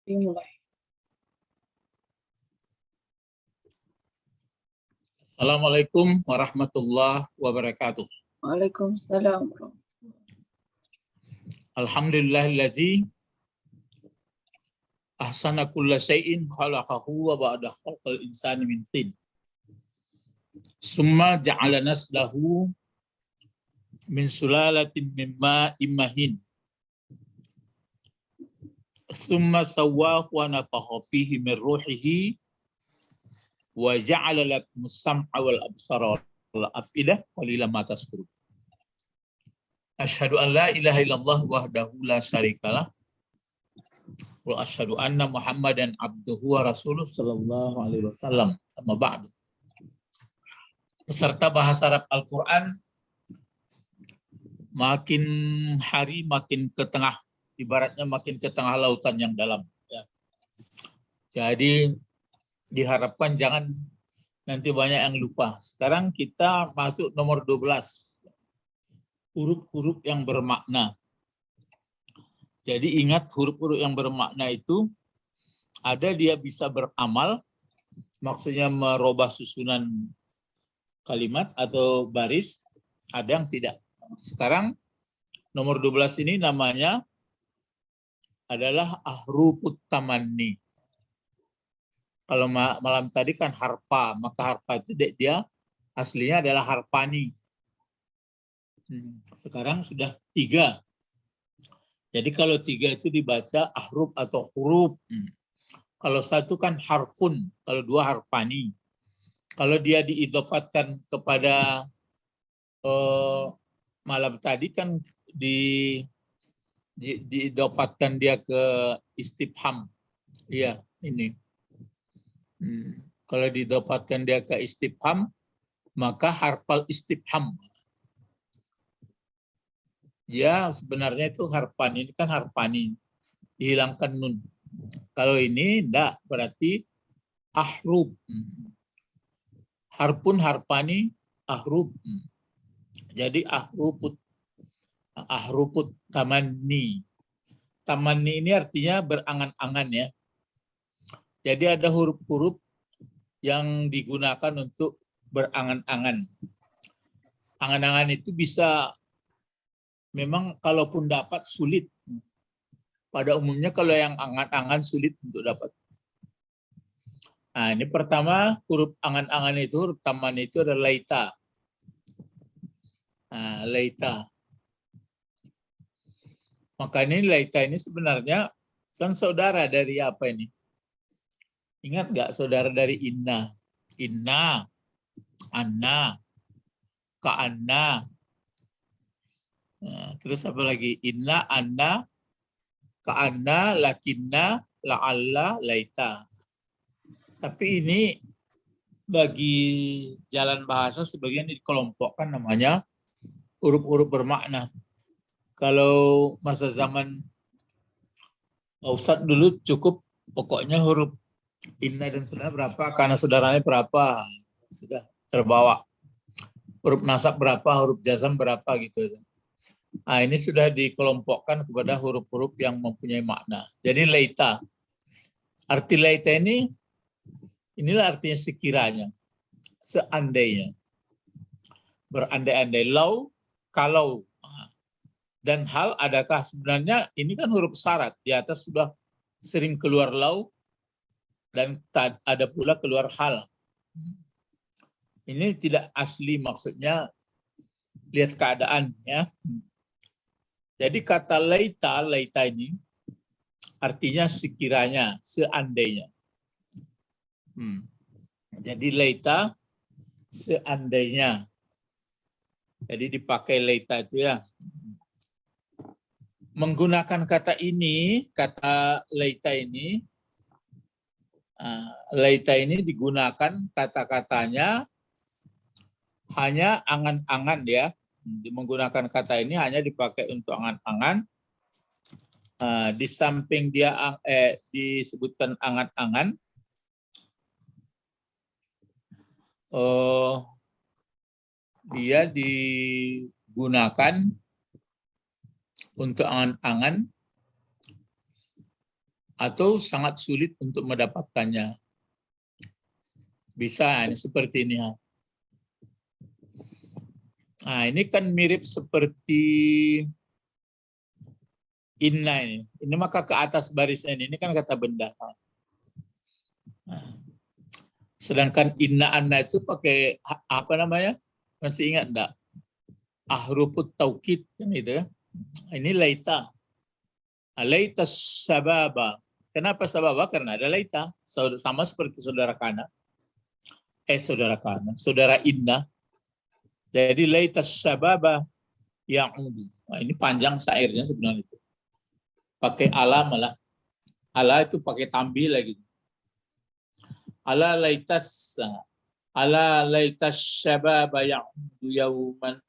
Dimulai. Assalamualaikum warahmatullahi wabarakatuh. Waalaikumsalam. Alhamdulillahillazi ahsana kulla syai'in khalaqahu wa ba'da khalqal insani min tin. Summa ja'ala naslahu min sulalatin min ma'in mahin. Summa sawwahu wa nafakha fihi min ruhihi wa ja'ala lakumus sam'a wal absara wal afidah qalilan ma tashkurun. Asyhadu an la ilaha illallah wahdahu la syarikalah wa asyhadu anna Muhammadan abduhu wa rasuluh sallallahu alaihi wasallam. Amma ba'du. Peserta bahasa Arab Al-Qur'an makin hari makin ke tengah, ibaratnya makin ke tengah lautan yang dalam ya. Jadi diharapkan jangan nanti banyak yang lupa. Sekarang kita masuk nomor 12. Huruf-huruf yang bermakna. Jadi ingat huruf-huruf yang bermakna itu ada dia bisa beramal, maksudnya merubah susunan kalimat atau baris, ada yang tidak. Sekarang nomor 12 ini namanya adalah ahrufut tamanni. Kalau malam tadi kan harfa, maka harfa itu dia aslinya adalah harfani. Sekarang sudah 3. Jadi kalau 3 itu dibaca ahruf atau huruf. Kalau 1 kan harfun, kalau 2 harfani. Kalau dia diidhofatkan kepada malam tadi kan diidhofatkan dia ke istifham. Iya, ini. Kalau diidhofatkan dia ke istifham, maka harfal istifham. Ya, sebenarnya itu harfani, ini kan harfani. Dihilangkan nun. Kalau ini enggak, berarti ahruf. Harpun, harfani, ahruf. Jadi ahrufut tamanni. Tamanni ini artinya berangan-angan ya. Jadi ada huruf-huruf yang digunakan untuk berangan-angan. Angan-angan itu bisa memang kalaupun dapat sulit. Pada umumnya kalau yang angan-angan sulit untuk dapat. Nah, ini pertama huruf angan-angan itu, huruf taman itu adalah laita. Nah, laita. Maka ini laita ini sebenarnya kan saudara dari apa ini? Ingat nggak saudara dari inna? Inna, anna, ka'anna. Nah, terus apa lagi? Inna, anna, ka'anna, lakinna, la'alla, laita. Tapi ini bagi jalan bahasa sebagian dikelompokkan namanya huruf-huruf bermakna. Kalau masa zaman Ustadz dulu cukup pokoknya huruf inna dan saudara berapa, karena saudaranya berapa, sudah terbawa. Huruf nasab berapa, huruf jazam berapa gitu. Nah, ini sudah dikelompokkan kepada huruf-huruf yang mempunyai makna. Jadi laita. Arti laita ini, inilah artinya sekiranya, seandainya. Berandai-andai, lau, kalau. Dan hal adakah, sebenarnya ini kan huruf syarat. Di atas sudah sering keluar lau, dan ada pula keluar hal. Ini tidak asli, maksudnya lihat keadaan ya. Jadi kata laita, laita ini artinya sekiranya, seandainya. Jadi laita seandainya. Jadi dipakai laita itu ya. Menggunakan kata ini, kata laita ini digunakan kata-katanya hanya angan-angan ya. Menggunakan kata ini hanya dipakai untuk angan-angan. Di samping dia disebutkan angan-angan, dia digunakan untuk angan-angan atau sangat sulit untuk mendapatkannya. Bisa ini seperti ini. Nah, ini kan mirip seperti inna ini. Ini maka ke atas barisnya ini kan kata benda. Nah, sedangkan inna anna itu pakai apa namanya? Masih ingat enggak? Ahrufut taukid kan itu ya. Ini laita. Laita sababa. Kenapa sababa? Karena ada laita. Sama seperti saudara kana. Saudara inna. Jadi laita sababa ya'udu. Nah, ini panjang syairnya sebenarnya itu. Pakai ala malah. Ala itu pakai tambil lagi. Ala laitas sababa ya'udu yauman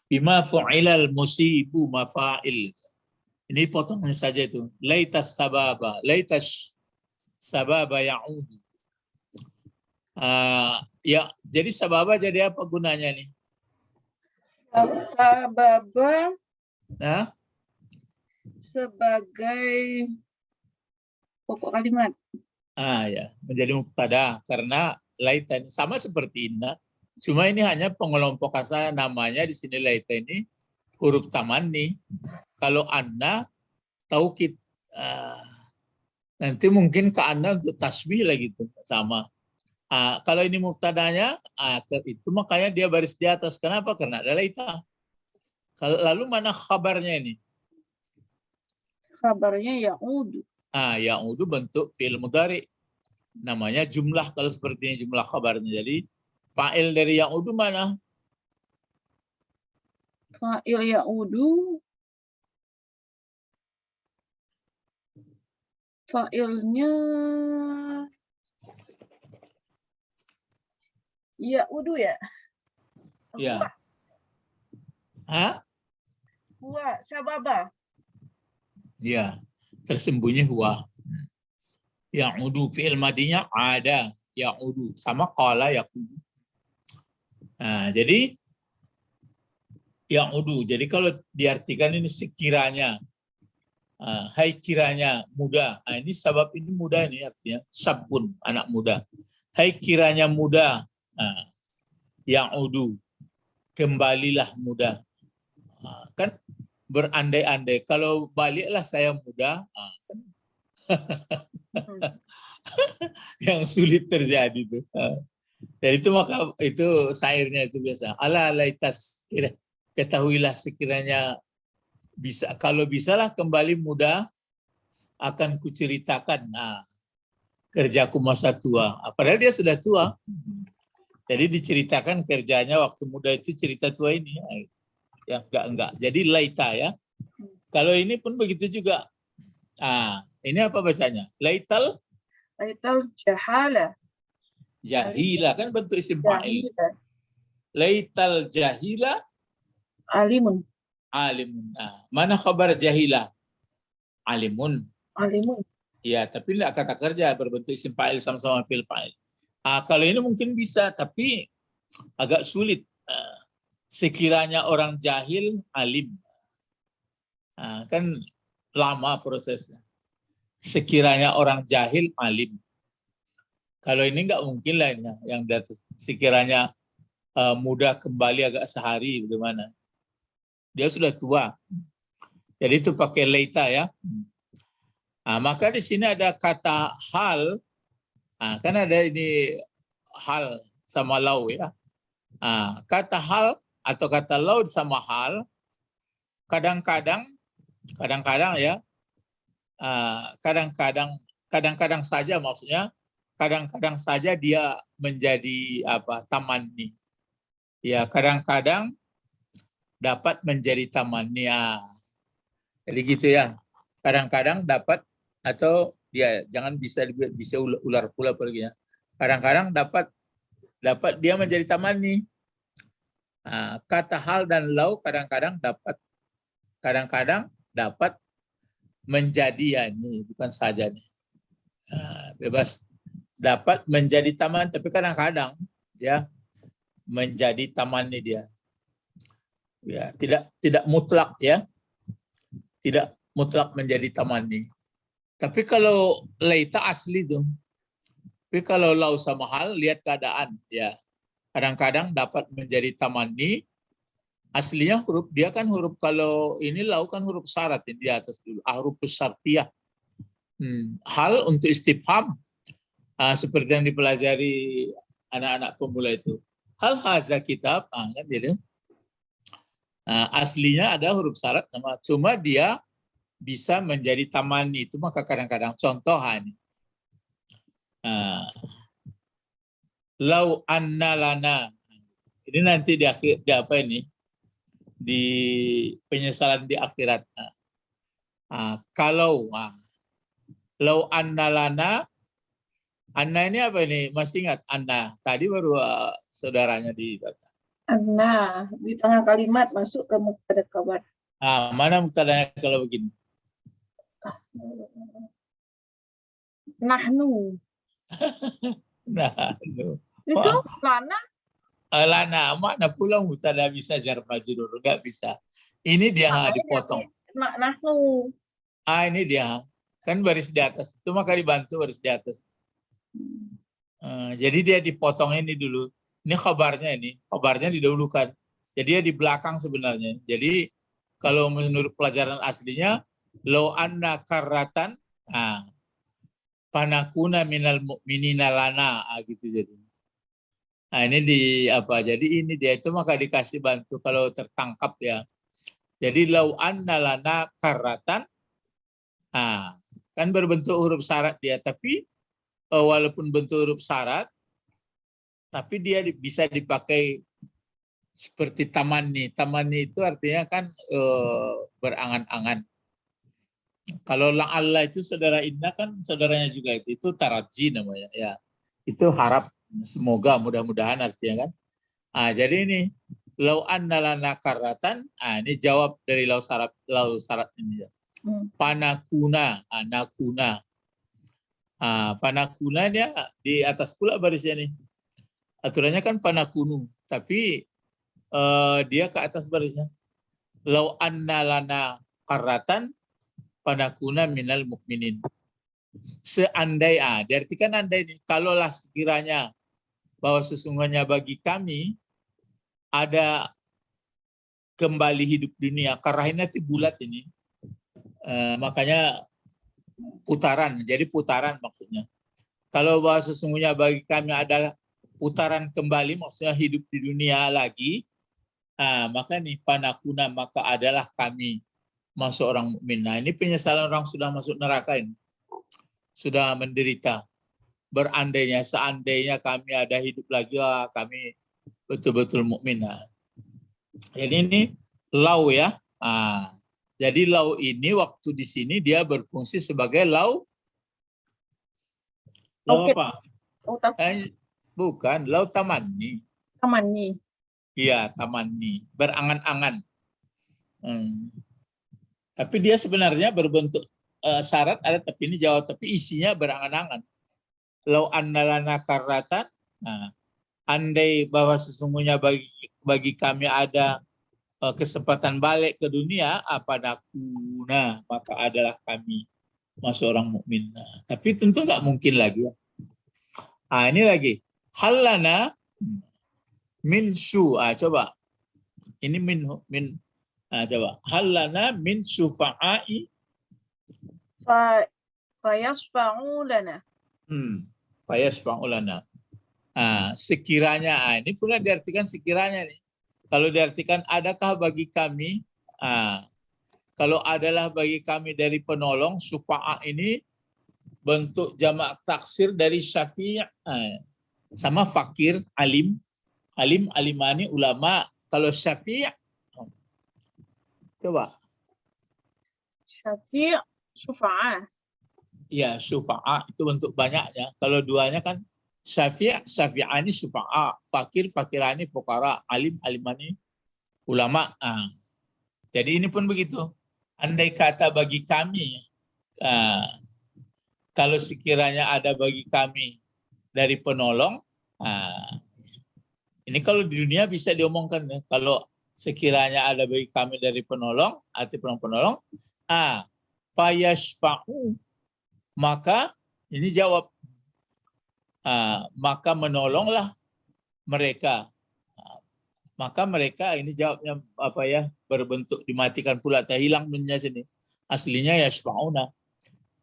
bima fu'ilal musibu mafa'il. Ini potongnya saja itu. Laitas sababa ya'udu. Ya, jadi sababa jadi apa gunanya nih? Sababa sebagai pokok kalimat. Ya, menjadi mubtada karena laita ini sama seperti inna. Cuma ini hanya pengelompokan namanya di sini laita ini huruf tamanni. Kalau anna taukid. Nanti mungkin ke anna untuk tasbih lagi tuh sama. Kalau ini mubtadanya, itu makanya dia baris di atas. Kenapa? Karena ada laita. Lalu mana kabarnya ini? Kabarnya ya'udu. Ya'udu bentuk fi'il mudhari. Namanya jumlah kalau seperti ini jumlah kabarnya. Jadi fa'il dari ya'udu mana? Fa'il ya'udu. Fa'ilnya ya'udu ya? Ya. Huwa sababa. Ya, tersembunyi huwa. Ya'udu fi'il madinya ada, ya'udu sama qala yaqudu. Jadi ya'udu. Jadi kalau diartikan ini sekiranya, hai kiranya muda. Ini sabab ini muda ini artinya sabun anak muda. Hai kiranya muda. Ya'udu. Kembalilah muda. Kan berandai-andai kalau baliklah saya muda, yang sulit terjadi tuh. Jadi itu maka itu syairnya itu biasa. Ala laitas ketahuilah sekiranya bisa, kalau bisalah kembali muda akan kuceritakan kerjaku masa tua. Padahal dia sudah tua. Jadi diceritakan kerjanya waktu muda itu cerita tua ini. Ya enggak. Jadi laita ya. Kalau ini pun begitu juga. Ini apa bacanya? Laital Jahala. Jahila kan bentuk isim fa'il. Laital jahila Alimun. Mana khabar jahila? Alimun. Ya, tapi enggak kata kerja berbentuk isim fa'il sama-sama fi'il fa'il. Kalau ini mungkin bisa, tapi agak sulit. Sekiranya orang jahil, alim. Kan lama prosesnya. Sekiranya orang jahil, alim. Kalau ini nggak mungkin lah ini, yang di atas. Sekiranya muda kembali agak sehari, bagaimana? Dia sudah tua. Jadi itu pakai leita ya. Maka di sini ada kata hal. Kan ada ini hal sama lau ya. Kata hal atau kata lau sama hal kadang-kadang ya, kadang-kadang saja maksudnya, kadang-kadang saja dia menjadi tamanni. Ya, kadang-kadang dapat menjadi tamanni. Jadi gitu ya. Kadang-kadang dapat atau dia jangan bisa ular pula pergi ya. Kadang-kadang dapat dia menjadi tamanni. Kata hal dan lau kadang-kadang dapat menjadi ya, ini bukan saja nih. Bebas dapat menjadi taman, tapi kadang-kadang ya menjadi tamanni dia. Ya, tidak mutlak ya. Tidak mutlak menjadi tamanni. Tapi kalau laita asli tuh. Tapi kalau lau sama hal, lihat keadaan. Ya, kadang-kadang dapat menjadi tamanni. Aslinya huruf, dia kan huruf, kalau ini lau kan huruf syarat yang di atas dulu. Huruf syartiyah. Hal untuk istifham. Seperti yang dipelajari anak-anak pemula itu. Hal haza kitab, kan gitu. Aslinya ada huruf syarat sama, cuma dia bisa menjadi tamanni itu, maka kadang-kadang contoh ini. Lau anna lana. Ini nanti di akhir, di apa ini? Di penyesalan di akhirat. Kalau lau anna lana, anna ini apa ini? Masih ingat anna? Tadi baru saudaranya dibaca. Anna di tengah kalimat masuk ke mubtada khabar. Mana mubtadanya kalau begini? Nahnu. Nah, Itu lana. lana mana pula mubtada bisa jar majrur, enggak bisa. Ini dia dipotong. Nahnu. Ini dia kan baris di atas itu, maka dibantu baris di atas. Jadi dia dipotong ini dulu. Ini khabarnya didahulukan. Jadi dia di belakang sebenarnya. Jadi kalau menurut pelajaran aslinya, lau anna karratan, panakuna minal mu'minina lana, gitu jadi. Ini di apa? Jadi ini dia itu maka dikasih bantu kalau tertangkap ya. Jadi lau anna lana karratan, kan berbentuk huruf syarat dia, tapi walaupun bentuk huruf syarat, tapi dia bisa dipakai seperti tamanni. Tamanni itu artinya kan berangan-angan. Kalau la'alla itu saudara Inna kan saudaranya juga itu taraji namanya ya. Itu harap, semoga, mudah-mudahan artinya kan. Jadi ini lau anna lana karratan, ini jawab dari lau syarat ini ya. Panakuna, nakuna. Panakuna dia di atas pula barisnya nih. Aturannya kan panakunu, tapi dia ke atas barisnya. Lau anna lana karratan panakuna minal mukminin. Seandai, diartikan andai ini, kalaulah sekiranya bahwa sesungguhnya bagi kami ada kembali hidup dunia, karena itu bulat ini, makanya putaran, jadi putaran maksudnya. Kalau bahwa sesungguhnya bagi kami ada putaran kembali, maksudnya hidup di dunia lagi, maka nih panakuna, maka adalah kami masuk orang mukmin. Nah, ini penyesalan orang sudah masuk neraka ini. Sudah menderita. Berandainya, seandainya kami ada hidup lagi, kami betul-betul mukmin. Jadi ini lau ya. Jadi lau ini waktu di sini dia berfungsi sebagai lau apa? Bukan, lau tamanni. Tamanni. Iya, tamanni. Berangan-angan. Tapi dia sebenarnya berbentuk syarat ada, tapi ini jawab, tapi isinya berangan-angan. Lau annalana karratan, andai bahwa sesungguhnya bagi kami ada kesempatan balik ke dunia, panakuna, maka adalah kami masuk orang mukmin. Tapi tentu nggak mungkin lagi ya. Ini lagi halana min su. Coba ini min coba halana min syufa'i Fayasfa'u lana. Fayasfa'u lana. Sekiranya, ini pula diartikan sekiranya nih. Kalau diartikan adakah bagi kami, kalau adalah bagi kami dari penolong, syufa'a ini bentuk jamak taksir dari syafi' sama fakir, alim, alimani, ulama. Kalau syafi' coba. Syafi' syufa'a. Ya, syufa'a itu bentuk banyaknya. Kalau duanya kan syafi'ani syufa'a, fakir, fakirani, fukara, alim, alimani, ulama. Jadi ini pun begitu. Andai kata bagi kami, kalau sekiranya ada bagi kami dari penolong, ini kalau di dunia bisa diomongkan ya. Kalau sekiranya ada bagi kami dari penolong, arti penolong, fayashfa'u, Maka ini jawab, maka menolonglah mereka. Maka mereka, ini jawabnya apa ya, berbentuk dimatikan pula, tak hilang nunnya sini. Aslinya yashfa'una.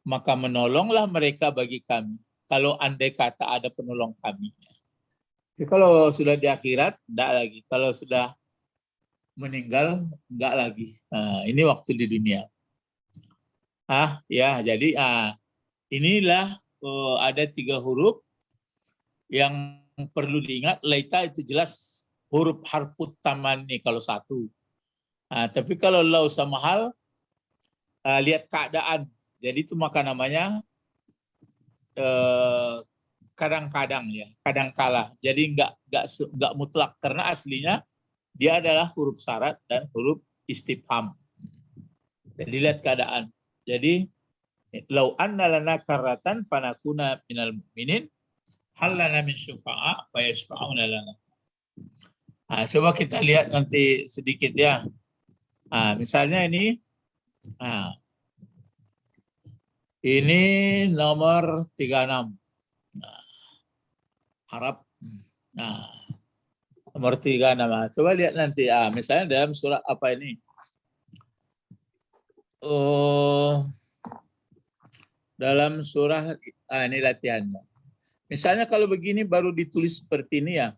Maka menolonglah mereka bagi kami. Kalau andai kata ada penolong kami. Jadi kalau sudah di akhirat, enggak lagi. Kalau sudah meninggal, enggak lagi. Ini waktu di dunia. Ya, jadi inilah ada 3 huruf yang perlu diingat. Laita itu jelas huruf harfut tamanni kalau 1. Tapi kalau lau sama hal, lihat keadaan. Jadi itu maka namanya kadang-kadang ya, kadangkala. Jadi enggak mutlak karena aslinya dia adalah huruf syarat dan huruf istifham. Jadi lihat keadaan. Jadi lau anna lana karratan fanakuna minal mu'minin hal lana min syufa'a fayashfa'una lana. Coba kita lihat nanti sedikit ya. Misalnya ini ini nomor 36. Arab. Nomor 36. Coba lihat nanti. Misalnya dalam surat apa ini? Dalam surah ini latihannya. Misalnya kalau begini baru ditulis seperti ini ya.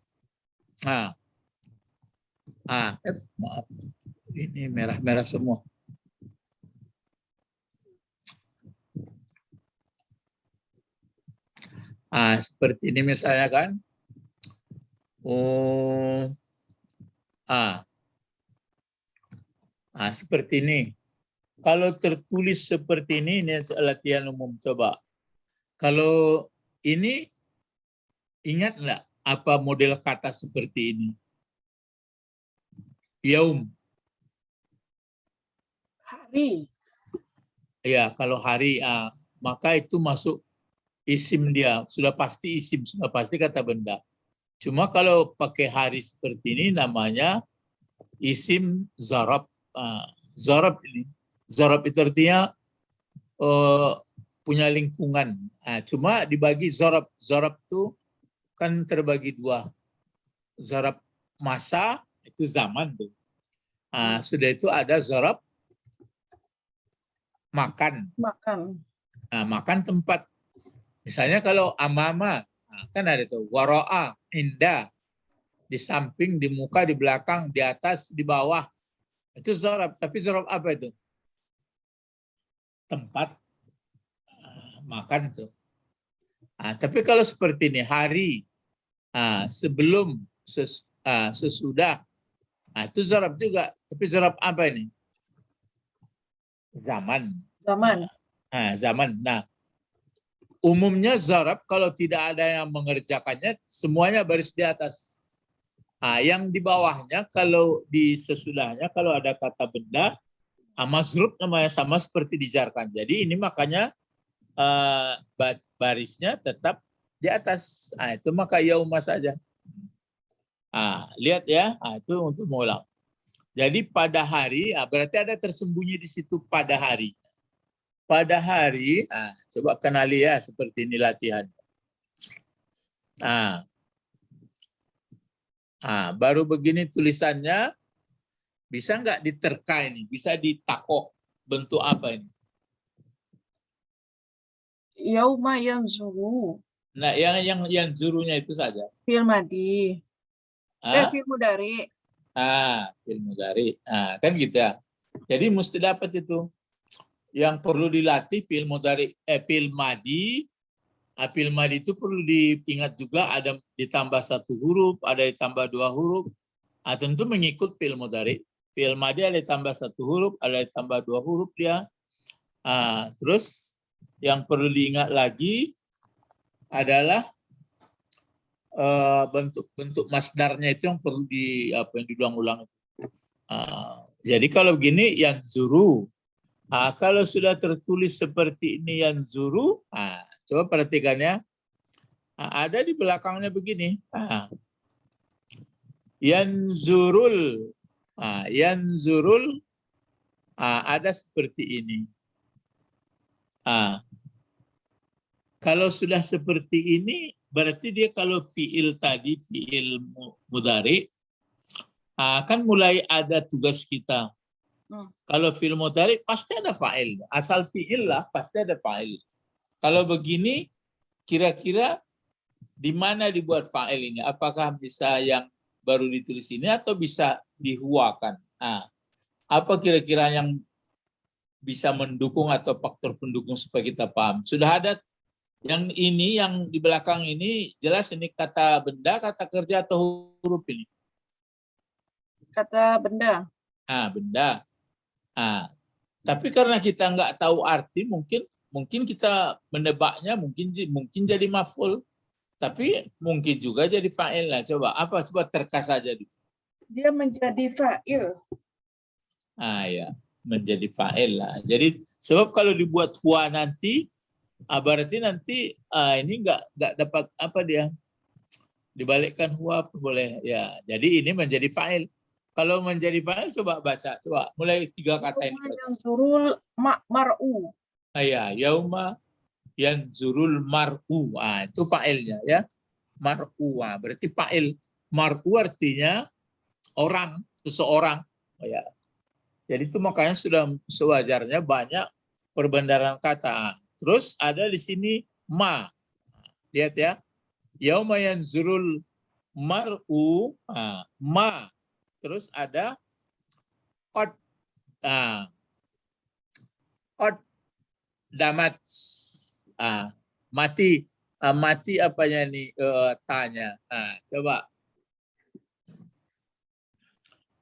Maaf. Ini merah-merah semua. Seperti ini misalnya kan. Seperti ini. Kalau tertulis seperti ini latihan umum. Coba. Kalau ini, ingat nggak apa model kata seperti ini? Yaum. Hari. Ya, kalau hari, maka itu masuk isim dia. Sudah pasti isim, sudah pasti kata benda. Cuma kalau pakai hari seperti ini namanya isim zarab. Zarab ini. Zarab itu artinya punya lingkungan. Cuma dibagi zarab. Zarab itu kan terbagi 2. Zarab masa itu zaman tuh. Sudah itu ada zarab makan. Makan tempat. Misalnya kalau amama, kan ada tuh waro'a, indah, di samping, di muka, di belakang, di atas, di bawah. Itu zarab. Tapi zarab apa itu? Tempat makan tuh. Tapi kalau seperti ini, hari, sebelum, sesudah, itu zarab juga. Tapi zarab apa ini? Zaman. Zaman. Nah, umumnya zarab kalau tidak ada yang mengerjakannya, semuanya baris di atas. Yang di bawahnya, kalau di sesudahnya, kalau ada kata benda, mazrub namanya sama seperti dijarkan. Jadi ini makanya barisnya tetap di atas. Itu maka yauma saja. Lihat ya, itu untuk mengulang. Jadi pada hari, berarti ada tersembunyi di situ pada hari. Pada hari, coba kenali ya, seperti ini latihan. Baru begini tulisannya, bisa nggak diterka ini? Bisa ditakok. Bentuk apa ini? Yauma yanzuru. Nah, yang zurunya itu saja. Fi'il madhi. Fi'il mudhari. Fi'il mudhari. Kan gitu ya. Jadi mesti dapat itu. Yang perlu dilatih fi'il mudhari, fi'il madhi. Fi'il madhi itu perlu diingat juga, ada ditambah 1 huruf, ada ditambah 2 huruf. Tentu mengikut fi'il mudhari. Fi'il madhi ada ditambah 1 huruf, ada ditambah 2 huruf dia. Terus yang perlu diingat lagi adalah bentuk masdarnya itu yang perlu diulang-ulang. Jadi kalau begini yang zuru. Kalau sudah tertulis seperti ini yang zuru, coba perhatikan ya. Ada di belakangnya begini. Yanzurul. Yanzurul ada seperti ini. Kalau sudah seperti ini, berarti dia kalau fiil tadi, fiil mudhari, kan mulai ada tugas kita. Kalau fiil mudhari pasti ada fa'il. Asal fiil lah pasti ada fa'il. Kalau begini, kira-kira di mana dibuat fa'il ini? Apakah bisa yang baru ditulis ini atau bisa dihuakan? Nah, apa kira-kira yang bisa mendukung atau faktor pendukung supaya kita paham? Sudah ada yang ini, yang di belakang ini jelas ini kata benda, kata kerja atau huruf ini? Kata benda. Benda. Tapi karena kita nggak tahu arti, mungkin kita menebaknya mungkin jadi maf'ul, tapi mungkin juga jadi fa'il lah. Coba terka saja dulu. Dia menjadi fa'il. Ya, menjadi fa'il lah. Jadi sebab kalau dibuat huwa nanti, berarti nanti ini nggak dapat apa dia, dibalikkan huwa pun boleh ya. Jadi ini menjadi fa'il. Kalau menjadi fa'il coba baca, coba mulai 3 kata ini. Yanzurul mar'u. Ya, yauma yanzurul mar'u. Itu fa'ilnya ya. Mar'u. Berarti fa'il. Mar'u artinya orang, seseorang. Ya. Jadi itu makanya sudah sewajarnya banyak perbendaharaan kata. Terus ada di sini ma. Lihat ya. Yauma yanzurul mar'u. Ma. Terus ada qad. Qad damat. Mati. Mati apanya nih? Tanya. Coba.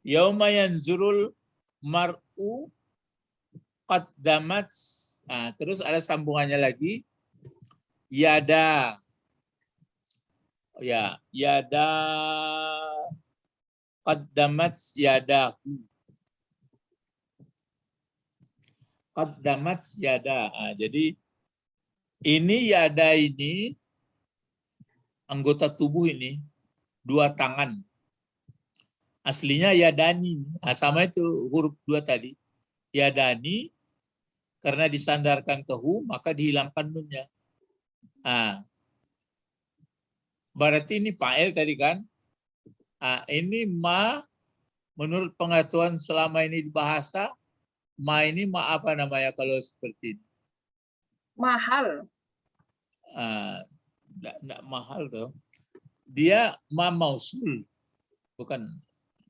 Yauma yanzurul mar'u qad damat. Terus ada sambungannya lagi. Yada. Ya, yada qaddamat yadahu. Qaddamat yada. Jadi ini yada ini anggota tubuh ini 2 tangan. Aslinya yadani. Sama itu huruf 2 tadi. Yadani karena disandarkan ke hu maka dihilangkan nunnya. Berarti ini fa'il tadi kan? Ini ma, menurut pengetahuan selama ini di bahasa, ma ini ma apa namanya kalau seperti ini? Mahal. Enggak mahal tuh. Dia ma mausul, bukan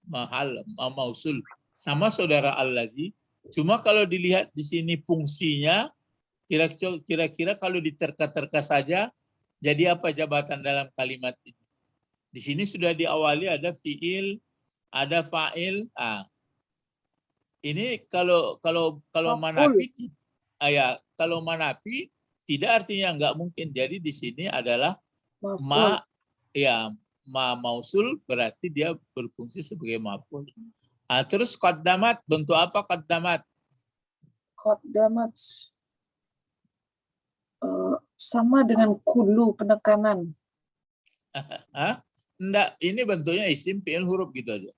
mahal, ma mausul. Sama saudara allazi. Cuma kalau dilihat di sini fungsinya, kira-kira kalau diterka-terka saja, jadi apa jabatan dalam kalimat ini? Di sini sudah diawali ada fiil, ada fa'il. Ini kalau manafi, kalau manafi tidak artinya enggak mungkin. Jadi di sini adalah ma mausul berarti dia berfungsi sebagai maf'ul. Terus qaddamat, bentuk apa qaddamat? Qaddamat sama dengan kulu, penekanan. Enggak, ini bentuknya isim fi'il huruf gitu aja.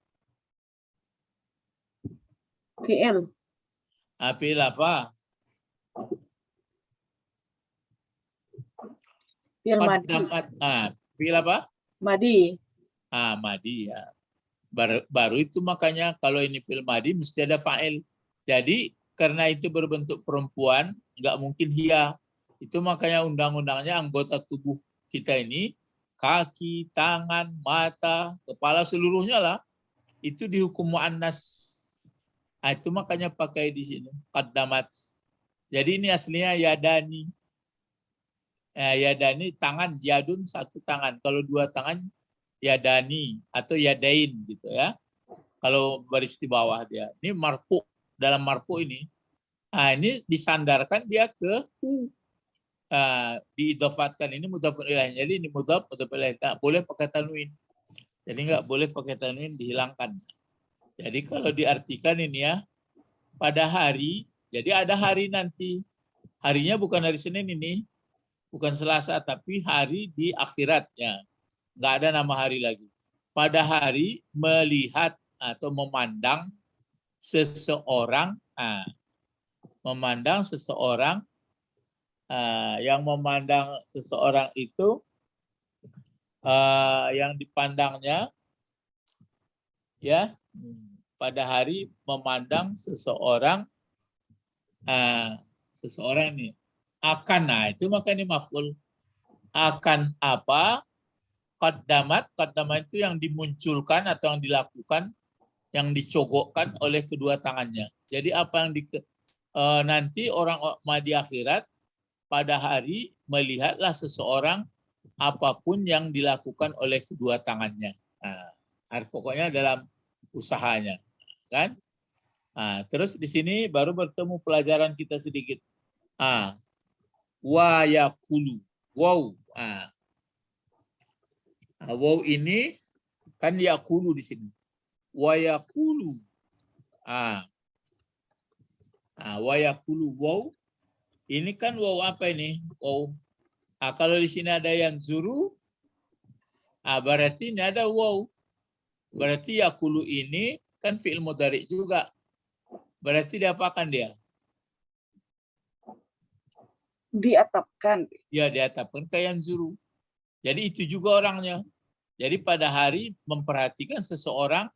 Fi'il. Fi'il apa? Fi'il madi. Fi'il apa? Madi. Madi ya. Baru itu makanya kalau ini fi'il madi mesti ada fa'il. Jadi karena itu berbentuk perempuan, enggak mungkin hiya. Itu makanya undang-undangnya anggota tubuh kita ini, kaki, tangan, mata, kepala seluruhnya lah, itu dihukum mu'annas. Itu makanya pakai di sini qaddamat. Jadi ini aslinya yadani. Yadani tangan, yadun 1 tangan. Kalau 2 tangan yadani atau yadain gitu ya. Kalau baris di bawah dia. Ini marfu, dalam marfu ini. Ini disandarkan dia ke hu. Diidofatkan ini mudhafun ilaih. Jadi ini mudhaf ilaih. Tak boleh pakai tanwin. Jadi nggak boleh pakai tanwin, dihilangkan. Jadi kalau diartikan ini ya, pada hari, jadi ada hari nanti. Harinya bukan hari Senin ini, bukan Selasa, tapi hari di akhiratnya. Nggak ada nama hari lagi. Pada hari melihat atau memandang seseorang, Yang memandang seseorang itu yang dipandangnya ya pada hari memandang seseorang nih akan, nah itu makanya maf'ul akan apa qaddamat itu yang dimunculkan atau yang dilakukan yang dicogokkan oleh kedua tangannya. Jadi apa yang nanti orang di akhirat pada hari melihatlah seseorang apapun yang dilakukan oleh kedua tangannya. Pokoknya dalam usahanya, kan? Terus di sini baru bertemu pelajaran kita sedikit. Wa yakulu. Wow. Wow ini kan yakulu di sini. Wa yakulu. Wa yakulu wow. Ini kan wow apa ini? Wow. Kalau di sini ada yang zuru, berarti ini ada wow. Berarti yakulu ini kan fi'il mudhari juga. Berarti diapakan dia? Diatapkan. Ya, diatapkan ke yang zuru. Jadi itu juga orangnya. Jadi pada hari memperhatikan seseorang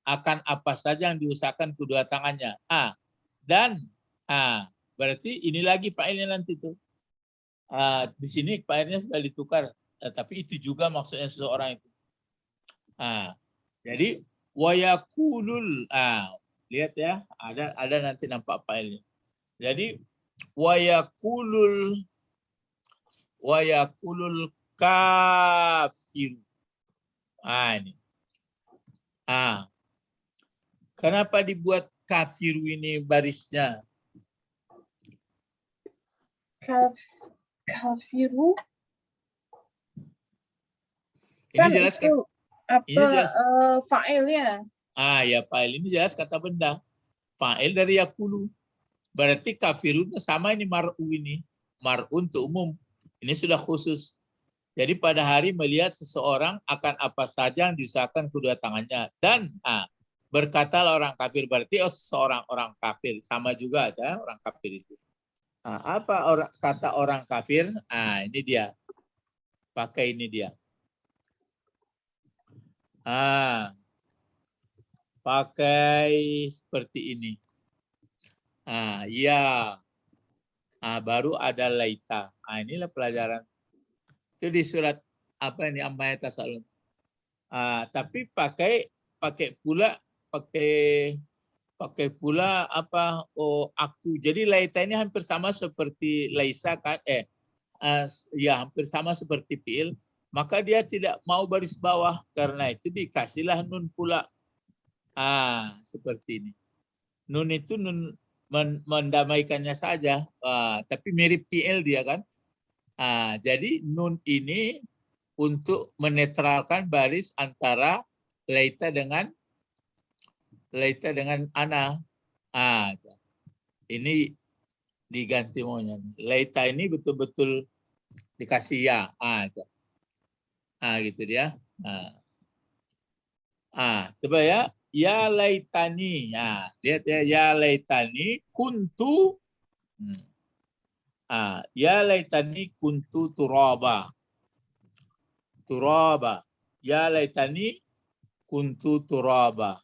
akan apa saja yang diusahakan kedua tangannya. Berarti ini lagi fa'ilnya nanti tuh. Di sini fa'ilnya sudah ditukar, tapi itu juga maksudnya seseorang itu. Jadi wayakulul. Lihat ya, ada nanti nampak fa'ilnya. Jadi wayakulul kafir. Ini. Kenapa dibuat kafir ini barisnya? Kafiru. Ini Kan jelas itu fa'ilnya. Ya fa'il ini jelas kata benda. Fa'il dari yakulu. Berarti kafirun sama ini mar'u ini. Mar'u untuk umum. Ini sudah khusus. Jadi pada hari melihat seseorang akan apa saja yang diusahakan kedua tangannya. Dan berkatalah orang kafir. Berarti seseorang orang kafir. Sama juga ada orang kafir itu. Apa kata orang kafir? Ini dia. Pakai ini dia. Pakai seperti ini. Ya. Baru ada laita. Inilah pelajaran. Itu di surat apa ini Amma Yatasa'alun. Tapi pakai pula apa aku. Jadi laita ini hampir sama seperti laisa kan hampir sama seperti fi'il, maka dia tidak mau baris bawah karena itu dikasihlah nun pula. Seperti ini. Nun itu nun mendamaikannya saja, tapi mirip fi'il dia kan. Jadi nun ini untuk menetralkan baris antara laita dengan ana. Ini diganti maunya. Laita ini betul-betul dikasih ya. Gitu dia. Coba ya. Ya laitani. Lihat ya. Ya laitani kuntu. Ya laitani kuntu turaba. Turaba. Ya laitani kuntu turaba.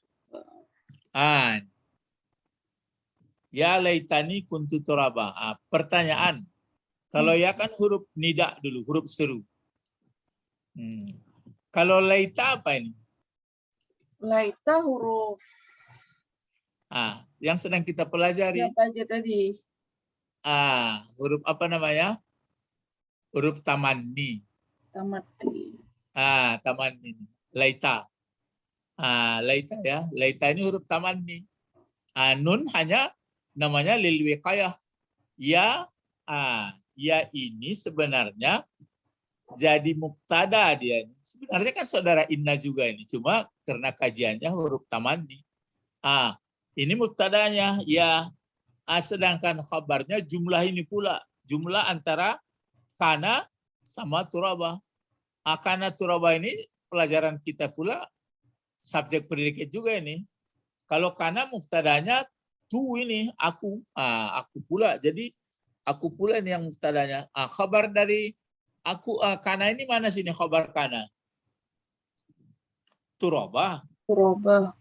Ya laitani kuntu turaba. Pertanyaan. Kalau ya kan huruf nida dulu, huruf seru. Kalau laita apa ini? Laita huruf. Yang sedang kita pelajari. Apa aja tadi? Huruf apa namanya? Huruf tamanni. Tamati. Tamanni. Laita. Laita ya. Laita ini huruf tamanni. Nun hanya namanya lil wiqayah. Ya ini sebenarnya jadi mubtada dia. Sebenarnya kan saudara inna juga ini. Cuma karena kajiannya huruf tamanni. Ini mubtadanya ya. Sedangkan khabarnya jumlah ini pula. Jumlah antara kana sama turaba. Kana turaba ini pelajaran kita pula subjek predikat juga ini. Kalau kana mubtadanya tu ini aku. Aku pula. Jadi Aku pula nih yang mubtadanya. Khabar dari aku kana ini mana sini khabar kana? Turaba. Turaba.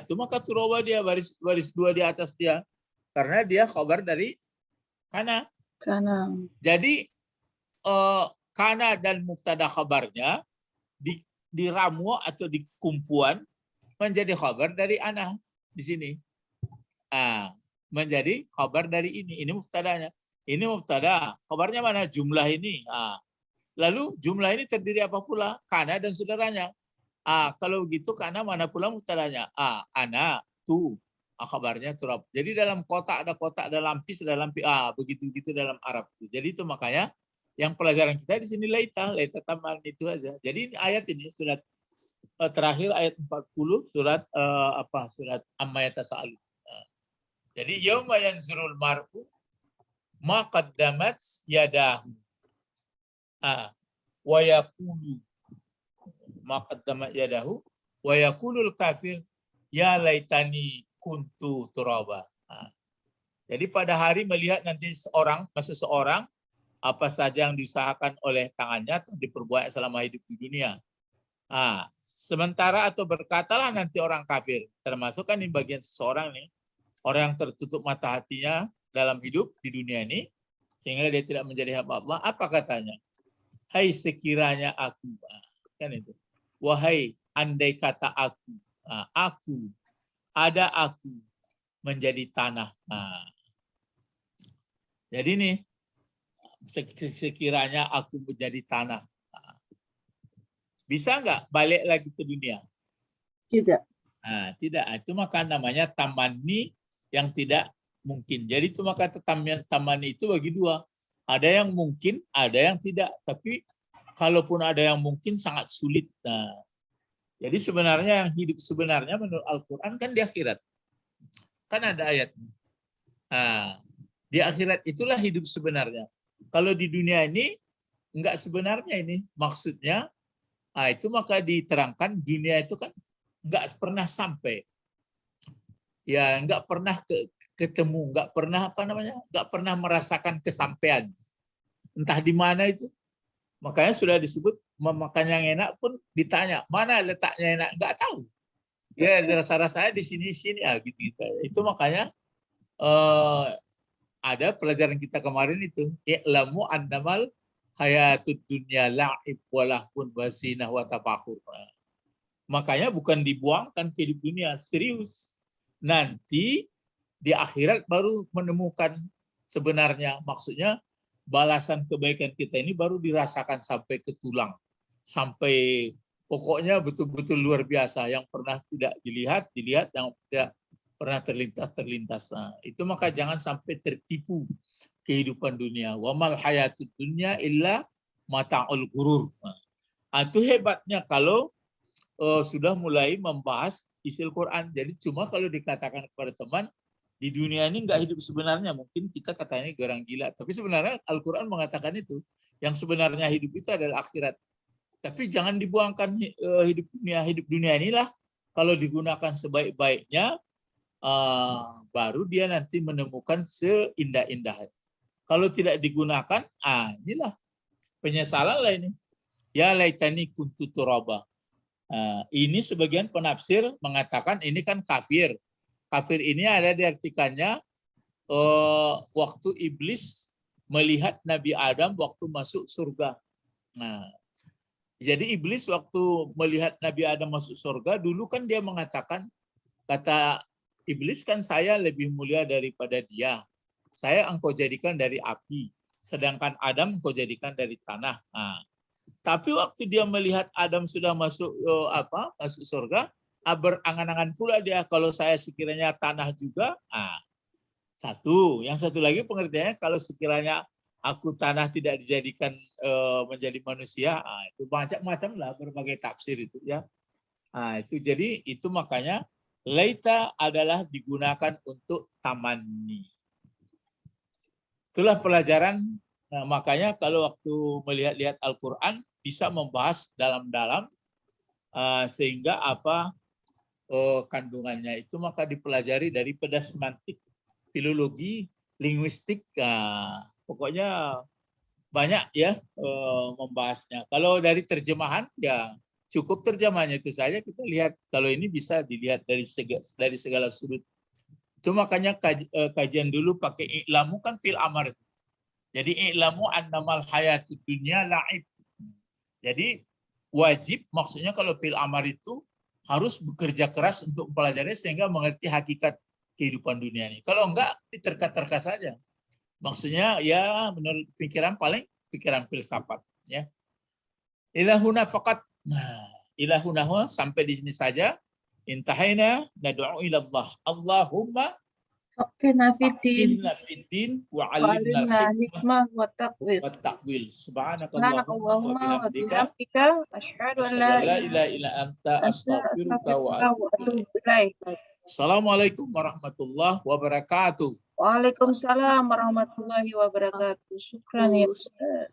Itu maka turaba dia baris 2 di atas dia. Karena dia khabar dari kana. Kana. Jadi kana dan mubtada khabarnya diramu atau dikumpuan menjadi khabar dari ana di sini. Menjadi khabar dari ini. Ini mubtadanya. Ini mubtada. Khabarnya mana? Jumlah ini. Lalu jumlah ini terdiri apa pula? Kana dan saudaranya. Kalau begitu kana mana pula mubtadanya? Ana, tu. Kabarnya turab. Jadi dalam kotak ada kotak, ada lampis, ada lampis. Begitu-begitu dalam Arab. Jadi itu makanya yang pelajaran kita di sini laita taman itu aja. Jadi ayat ini surat terakhir ayat 40 surat surat Amma Yatasaalun. Jadi yauma yanzurul mar'u ma qaddamat yadahu. Wa yaqulu ma qaddamat yadahu wa yaqulul kafir ya laitani kuntu turaba. Jadi pada hari melihat nanti seseorang apa saja yang diusahakan oleh tangannya atau diperbuat selama hidup di dunia. Sementara atau berkatalah nanti orang kafir, termasuk kan di bagian seseorang nih, orang yang tertutup mata hatinya dalam hidup di dunia ini, sehingga dia tidak menjadi hamba Allah. Apa katanya? Hai sekiranya aku, kan itu. Wahai andai kata aku, aku menjadi tanah. Jadi nih, sekiranya aku menjadi tanah. Bisa nggak balik lagi ke dunia? Tidak. Tidak. Itu maka namanya tamani yang tidak mungkin. Jadi itu maka tamani itu bagi dua. Ada yang mungkin, ada yang tidak. Tapi kalaupun ada yang mungkin sangat sulit. Jadi sebenarnya yang hidup sebenarnya menurut Al-Quran kan di akhirat. Kan ada ayatnya. Di akhirat itulah hidup sebenarnya. Kalau di dunia ini enggak sebenarnya ini. Maksudnya itu maka diterangkan dunia itu kan enggak pernah sampai. Ya enggak pernah ketemu, enggak pernah enggak pernah merasakan kesampaian. Entah di mana itu. Makanya sudah disebut memakan yang enak pun ditanya, mana letaknya enak? Enggak tahu. Ya rasa-rasanya di sini-sini gitu. Itu makanya ada pelajaran kita kemarin itu, i'lamu annamal hayatud dunya la'ib wa lahun wa zinah wa tafakhur. Makanya bukan dibuangkan ke hidup dunia, serius. Nanti di akhirat baru menemukan sebenarnya, maksudnya balasan kebaikan kita ini baru dirasakan sampai ke tulang, sampai pokoknya betul-betul luar biasa, yang pernah tidak dilihat, yang tidak pernah terlintas. Itu maka jangan sampai tertipu kehidupan dunia. Wa mal hayatud dunya illa mata'ul ghurur. Itu hebatnya kalau sudah mulai membahas isi Al-Quran. Jadi cuma kalau dikatakan kepada teman, di dunia ini enggak hidup sebenarnya, mungkin kita katanya orang gila. Tapi sebenarnya Al-Quran mengatakan itu. Yang sebenarnya hidup itu adalah akhirat. Tapi jangan dibuangkan hidup dunia. Hidup dunia inilah kalau digunakan sebaik-baiknya, baru dia nanti menemukan seindah-indahnya. Kalau tidak digunakan, inilah penyesalan lah ini. Ya laitani kuntu turaba. Ini sebagian penafsir mengatakan ini kan kafir. Kafir ini ada diartikannya waktu iblis melihat Nabi Adam waktu masuk surga. Jadi iblis waktu melihat Nabi Adam masuk surga, dulu kan dia mengatakan, kata iblis kan, saya lebih mulia daripada dia. Saya engkau jadikan dari api, sedangkan Adam engkau jadikan dari tanah. Tapi waktu dia melihat Adam sudah masuk masuk surga, berangan-angan pula dia, kalau saya sekiranya tanah juga. Satu, yang satu lagi pengertiannya, kalau sekiranya aku tanah tidak dijadikan menjadi manusia, itu macam-macam lah berbagai tafsir itu ya. Itu jadi itu makanya laita adalah digunakan untuk tamani. Itulah pelajaran. Makanya kalau waktu melihat-lihat Al-Quran bisa membahas dalam-dalam sehingga kandungannya itu maka dipelajari daripada semantik, filologi, linguistik. pokoknya banyak ya membahasnya. Kalau dari terjemahan ya cukup terjemahannya itu saja kita lihat. Kalau ini bisa dilihat dari segala sudut. Itu makanya kajian dulu pakai i'lamu kan fil amar. Jadi i'lamu annamal hayatud dunya la'ib. Jadi wajib maksudnya kalau fil amar itu harus bekerja keras untuk mempelajari sehingga mengerti hakikat kehidupan dunia ini. Kalau enggak diterka-terka saja. Maksudnya ya menurut pikiran paling pikiran filsafat ya. Ilahuna faqat. Nah, ilahuna sampai di sini saja. Intahaina nad'u ila Allah. Allahumma Fakina fitin, faqihna fiddin wa 'allimna walimna al-hikmah hikmah wa taqwil. wa ta'wil. Subhanakallahumma wa Subhanakallahumma wa bihamdika bihamdika asyhadu an asyhadu la an la ilaha ilaha illa anta illa anta astaghfiruka wa astaghfiruka wa atubu ilaik. atubu ilaik. Assalamualaikum warahmatullahi wabarakatuh. Waalaikumsalam warahmatullahi wabarakatuh. Syukran ya Ustaz.